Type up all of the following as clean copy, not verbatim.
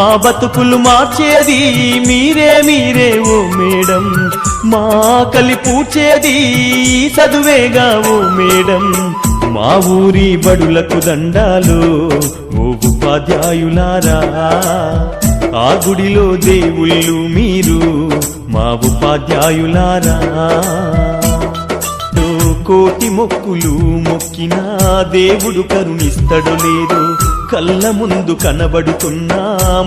మా బతుకులు మార్చేది మీరే మీరే ఓ మేడం, మా కలి పూడ్చేది చదువేగా ఓ మేడం. మా ఊరి బడులకు దండాలు ఓ ఉపాధ్యాయులారా, ఆ గుడిలో దేవుళ్ళు మీరు మా ఉపాధ్యాయులారా. కోటి మొక్కులు మొక్కినా దేవుడు కరుణిస్తడు లేదు, కళ్ళ ముందు కనబడుతున్నా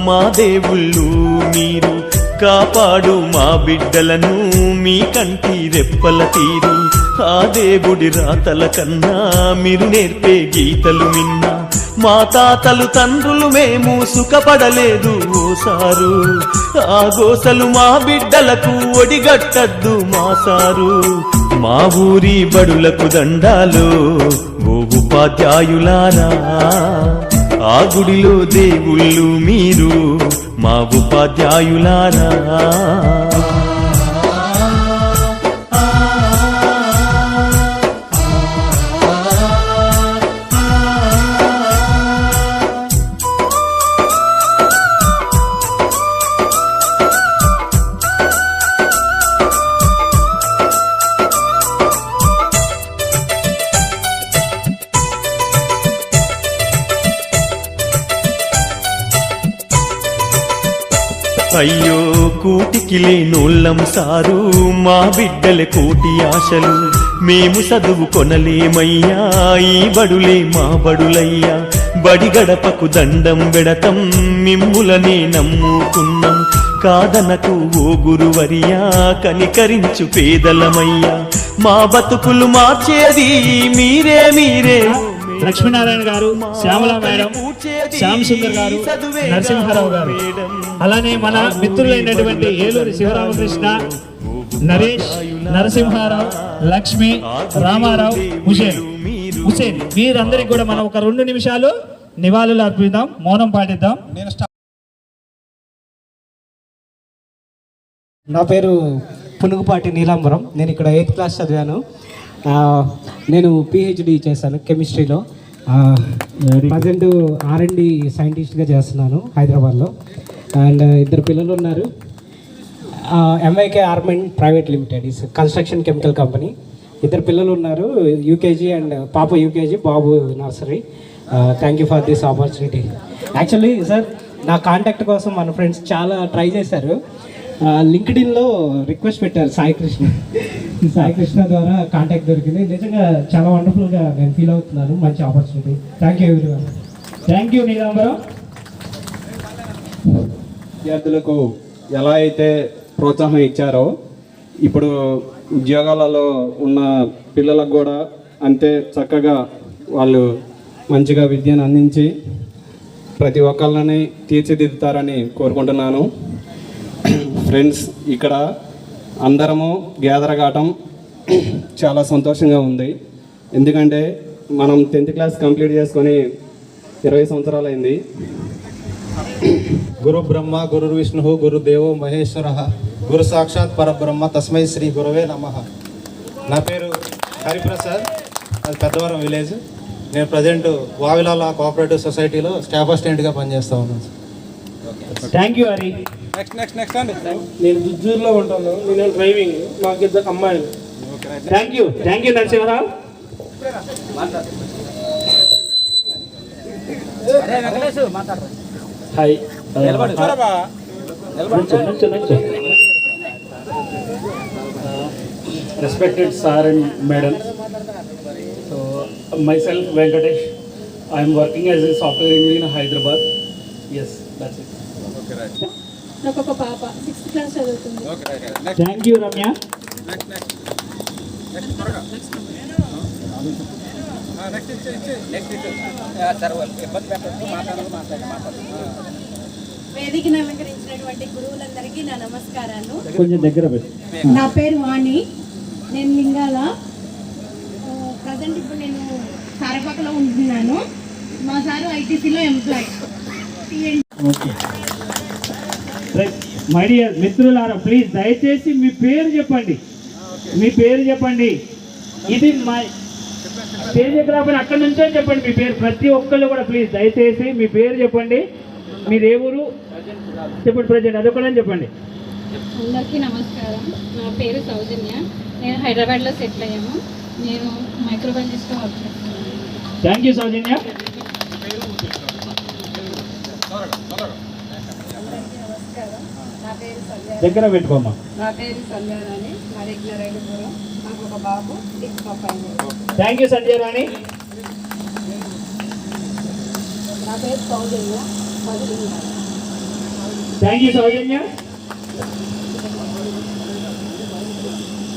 మా దేవుళ్ళు మీరు. కాపాడు మా బిడ్డలను మీ కంటి రెప్పల తీరు, ఆ దేవుడి రాతల కన్నా మీరు నేర్పే గీతలు మిన్నా. మా తాతలు తండ్రులు మేము సుఖపడలేదు ఓసారు, ఆ గోసలు మా బిడ్డలకు ఒడిగట్టద్దు మా సారు. మా ఊరి బడులకు దండాలు ఓ ఉపాధ్యాయులారా, ఆ గుడిలో దేవుళ్ళు మీరు మా ఉపాధ్యాయులారా. అయ్యో కూటికి లేనోళ్ళం సారు, మా బిడ్డల కోటి ఆశలు మేము చదువు కొనలేమయ్యా, ఈ బడులే మా బడులయ్యా. బడి గడపకు దండం పెడతం మిమ్ములనే నమ్ముకున్నాం, కాదనకు ఓ గురువరియా కనికరించు పేదలమయ్యా. మా బతుకులు మార్చేది మీరే మీరే. లక్ష్మీనారాయణ గారు, శ్యామల మేడం, శ్యామ్ సుందర్ గారు, నరసింహారావు గారు, అలానే మన మిత్రులైనటువంటి ఏలూరి శివరామకృష్ణ, నరేష్, నరసింహారావు, లక్ష్మి, రామారావు, హుసేన్ వీరందరికీ కూడా మనం ఒక 2 నిమిషాలు నివాళులు అర్పిద్దాం, మౌనం పాటిద్దాం. నా పేరు పునుగుపాటి నీలాంబరం, నేను ఇక్కడ 8th క్లాస్ చదివాను. నేను పిహెచ్డి చేశాను కెమిస్ట్రీలో. ప్రజెంట్ R&D సైంటిస్ట్గా చేస్తున్నాను హైదరాబాద్లో. అండ్ 2 పిల్లలు ఉన్నారు. MYK ఆర్మెంట్ private limited is construction chemical company. 2 పిల్లలు ఉన్నారు, యూకేజీ అండ్ పాప యూకేజీ, బాబు nursery. Thank you for this opportunity. Actually sir నా కాంటాక్ట్ కోసం మన ఫ్రెండ్స్ చాలా ట్రై చేశారు. లింక్డ్ఇన్లో రిక్వెస్ట్ పెట్టారు సాయి కృష్ణ ద్వారా కాంటాక్ట్ దొరికింది. నిజంగా చాలా వండర్ఫుల్గా నేను ఫీల్ అవుతున్నాను. మంచి opportunity. Thank you everyone. Thank you Neelambaram. విద్యార్థులకు ఎలా అయితే ప్రోత్సాహం ఇచ్చారో ఇప్పుడు ఉద్యోగాలలో ఉన్న పిల్లలకు కూడా అంతే చక్కగా వాళ్ళు మంచిగా విద్యను అందించి ప్రతి ఒక్కళ్ళని తీర్చిదిద్దుతారని కోరుకుంటున్నాను. ఫ్రెండ్స్, ఇక్కడ అందరము గ్యాదర్ కావటం చాలా సంతోషంగా ఉంది. ఎందుకంటే మనం 10th క్లాస్ కంప్లీట్ చేసుకొని 20 సంవత్సరాలు అయింది. గురు బ్రహ్మ గురు విష్ణు గురుదేవో మహేశ్వర గురు సాక్షాత్ పరబ్రహ్మ తస్మై శ్రీ గురవే నమః. నా పేరు హరిప్రసాద్, అది పెద్దవరం విలేజ్. నేను ప్రజెంట్ వావిలాల కోఆపరేటివ్ సొసైటీలో స్టాఫ్ అసిస్టెంట్గా పనిచేస్తూ ఉన్నాను. Thank you Hari. నెక్స్ట్ అండి. నేను గుజ్జూరులో ఉంటాను, నేను డ్రైవింగ్, మాకు 2 అమ్మాయిలు. Thank you Narasimharao. Hi. Respected sir and madam, so myself Venkatesh, I am working as a software engineer in Hyderabad. Yes, that's it. Okay, right. నాకు ఒక పాప 6th క్లాస్ చదువుతుంది. Okay, thank you Ramya. వేదికను అలంకరించినటువంటి గురువులందరికీ నా నమస్కారాలు. కొంచెం దగ్గర పెట్టి. నా పేరు వాణి, నేను లింగాల. ప్రజెంట్ ఇప్పుడు నేను సారపాకలో ఉంటున్నాను. మా సారు ఐటీసీలో ఎంప్లాయ్. మై డియర్ మిత్రులారా, ప్లీజ్ దయచేసి మీ పేరు చెప్పండి, మీ పేరు చెప్పండి. ఇది మా స్టేజ్ ఎక్కడ అక్కడి నుంచే చెప్పండి మీ పేరు. ప్రతి ఒక్కళ్ళు కూడా ప్లీజ్ దయచేసి మీ పేరు చెప్పండి. మీరు ఏ ఊరు చెప్పండి, ప్రజెంట్ అదొకటని చెప్పండి. అందరికీ నమస్కారం. నా పేరు సౌజన్య. నేను హైదరాబాద్లో సెటిల్ అయ్యాము. నేను మైక్రోబయాలజిస్ట్గా వర్క్ చేస్తున్నాను. థ్యాంక్ యూ సౌజన్య. దగ్గర పెట్టుకోమ్మా. నా పేరు సంధ్యారాణి. నా రెగ్యులర్ ఐదుపురం. నాకు ఒక బాబు, పాప. థ్యాంక్ యూ సంజయ్ రాణి. నా పేరు సౌజన్య. థ్యాంక్ యూ సౌజన్య.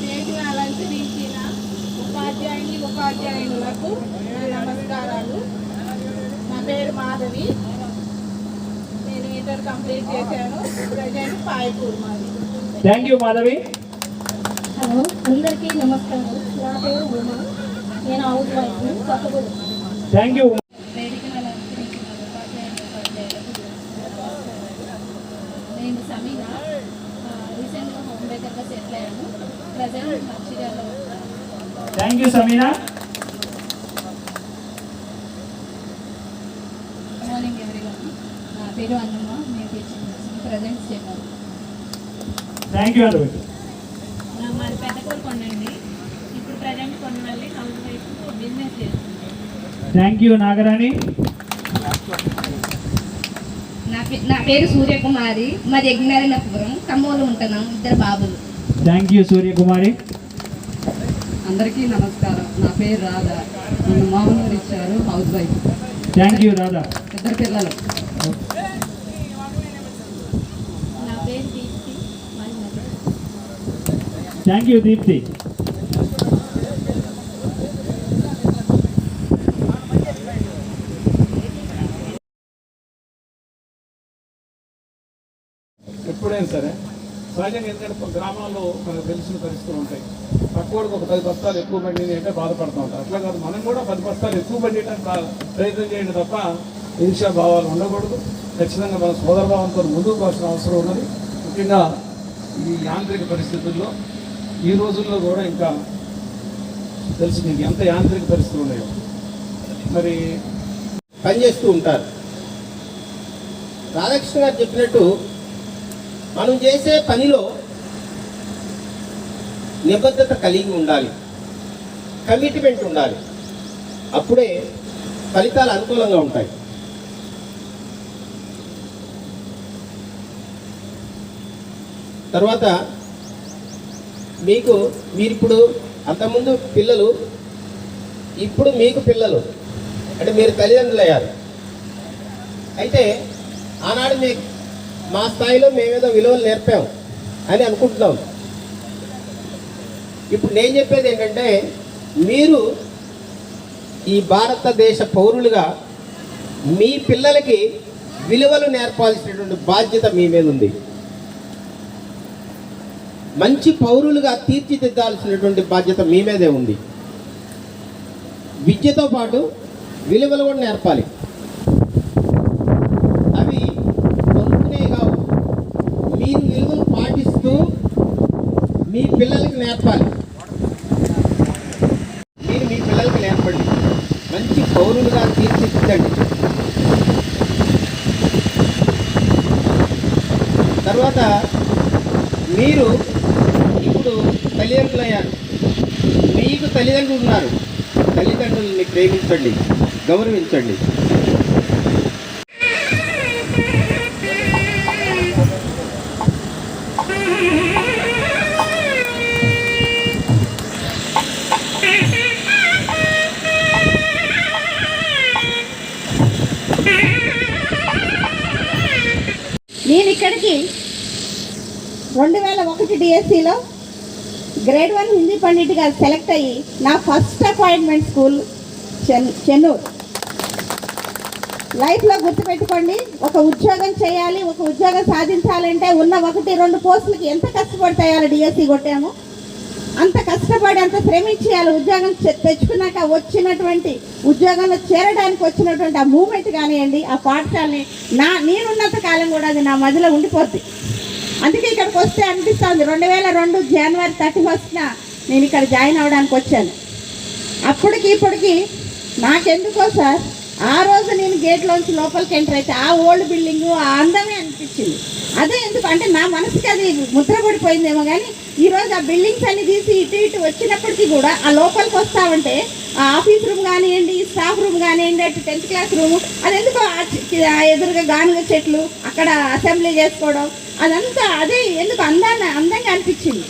నేటి అలంకరించిన ఉపాధ్యాయులకు నా నమస్కారాలు. నా పేరు మాధవి. నేను ఇంటర్ కంప్లీట్ చేశాను. ప్రజెంట్ పాయపూర్ మాది. Thank you Madhavi. హలో, అందరికీ నమస్కారం. నా పేరు ఉమా. నేను housewife, Kothagudem. Thank you. వేదికను అలంకరించిన ఉపాధ్యాయులకు నేను సమీనా. రీసెంట్గా హోమ్ మేకర్గా సెటిల్ అయ్యాను. ప్రజెంట్ మంచిర్యాలలో. Thank you Sameena. Good morning everyone. నా పేరు అన్నమ్మ. నేను టీచింగ్ చేస్తాను. ప్రజెంట్ చెప్పాను. థ్యాంక్ యూ అనుభవి. నా మాది పెద్దకూరు కొండండి. ఇప్పుడు ప్రజెంట్ కొన్నాళ్ళి హౌస్ వైఫ్ బిజినెస్ చేస్తాను. Thank you Nagarani. నా పేరు సూర్యకుమారి. మాది యజ్ఞనారాయణపురం, ఖమ్మంలో ఉంటున్నాం. 2 బాబులు. Thank you Suryakumari. అందరికీ నమస్కారం. నా పేరు రాధా. నన్ను మామూలు ఇచ్చారు, house wife. Thank you Radha. 2 పిల్లలు. నా పేరు దీప్తి. మాది మధుర. Thank you Deepti. ఎప్పుడైనా సరే సహజంగా ఎందుకంటే గ్రామాల్లో మనకు తెలిసిన పరిస్థితులు ఉంటాయి. పక్కోడికి ఒక 10 బస్తాలు ఎక్కువ బండి అంటే బాధపడుతూ ఉంటారు. అట్లా కాదు, మనం కూడా 10 బస్తాలు ఎక్కువ బండియడానికి ప్రయత్నం చేయండి తప్ప ఈర్ష్యా భావాలు ఉండకూడదు. ఖచ్చితంగా మన సోదరభావంతో ముందుకు పోవాల్సిన అవసరం ఉన్నది. ముఖ్యంగా ఈ యాంత్రిక పరిస్థితుల్లో ఈ రోజుల్లో కూడా ఇంకా తెలుసు మీకు ఎంత యాంత్రిక పరిస్థితులు ఉన్నాయో. మరి పనిచేస్తూ ఉంటారు. రాధాకృష్ణ గారు చెప్పినట్టు మనం చేసే పనిలో నిబద్ధత కలిగి ఉండాలి, కమిట్మెంట్ ఉండాలి. అప్పుడే ఫలితాలు అనుకూలంగా ఉంటాయి. తర్వాత మీరిప్పుడు అంతకుముందు పిల్లలు, ఇప్పుడు మీకు పిల్లలు, అంటే మీరు తల్లిదండ్రులు అయ్యారు. అయితే ఆనాడు మా స్థాయిలో మేమేదో విలువలు నేర్పాం అని అనుకుంటున్నాం. ఇప్పుడు నేను చెప్పేది ఏంటంటే, మీరు ఈ భారతదేశ పౌరులుగా మీ పిల్లలకి విలువలు నేర్పాల్సినటువంటి బాధ్యత మీ మీద ఉంది. మంచి పౌరులుగా తీర్చిదిద్దాల్సినటువంటి బాధ్యత మీ మీదే ఉంది. విద్యతో పాటు విలువలు కూడా నేర్పాలి. అవి కొనుక్కునే కావు, మీరు విలువలు పాటిస్తూ మీ పిల్లలకి నేర్పాలి. మీరు మీ పిల్లలకి నేర్పండి, మంచి పౌరులుగా తీర్చిదిద్దండి. తర్వాత మీరు ఇప్పుడు తల్లిదండ్రులు అయ్యారు, మీకు తల్లిదండ్రులు ఉన్నారు. తల్లిదండ్రులని ప్రేమించండి, గౌరవించండి. నేను ఇక్కడికి 2001 డిఎస్సిలో గ్రేడ్ 1 హిందీ పండిట్గా సెలెక్ట్ అయ్యి నా ఫస్ట్ అపాయింట్మెంట్ స్కూల్ చెన్నూరు. లైఫ్లో గుర్తుపెట్టుకోండి, ఒక ఉద్యోగం చేయాలి, ఒక ఉద్యోగం సాధించాలంటే ఉన్న 1-2 పోస్టులకి ఎంత కష్టపడతాయాలి. డిఎస్సి కొట్టాము, అంత కష్టపడి అంత శ్రమించేయాలి. ఉద్యోగం తెచ్చుకున్నాక వచ్చినటువంటి ఉద్యోగంలో చేరడానికి వచ్చినటువంటి ఆ మూమెంట్ కానివ్వండి, ఆ పాఠశాలని నేనున్నంత కాలం కూడా అది నా మధ్యలో ఉండిపోద్ది. అందుకే ఇక్కడికి వస్తే అనిపిస్తుంది, 2002 జనవరి 31న నేను ఇక్కడ జాయిన్ అవ్వడానికి వచ్చాను. అప్పటికి ఇప్పటికి నాకెందుకో సార్ ఆ రోజు నేను గేట్లోంచి లోపలికి ఎంటర్ అయితే ఆ ఓల్డ్ బిల్డింగ్ ఆ అందమే అనిపించింది. అదే ఎందుకు అంటే నా మనసుకి అది ముద్రపడిపోయిందేమో కానీ ఈరోజు ఆ బిల్డింగ్స్ అన్ని తీసి ఇటు ఇటు వచ్చినప్పటికీ కూడా ఆ లోపలికి వస్తామంటే ఆ ఆఫీస్ రూమ్ కానివ్వండి, స్టాఫ్ రూమ్ కానివ్వండి, అటు 10th క్లాస్ రూము, అది ఎందుకో ఆ ఎదురుగా గానుగ చెట్లు అక్కడ అసెంబ్లీ చేసుకోవడం అదంతా అదే ఎందుకు అందంగా అనిపించింది.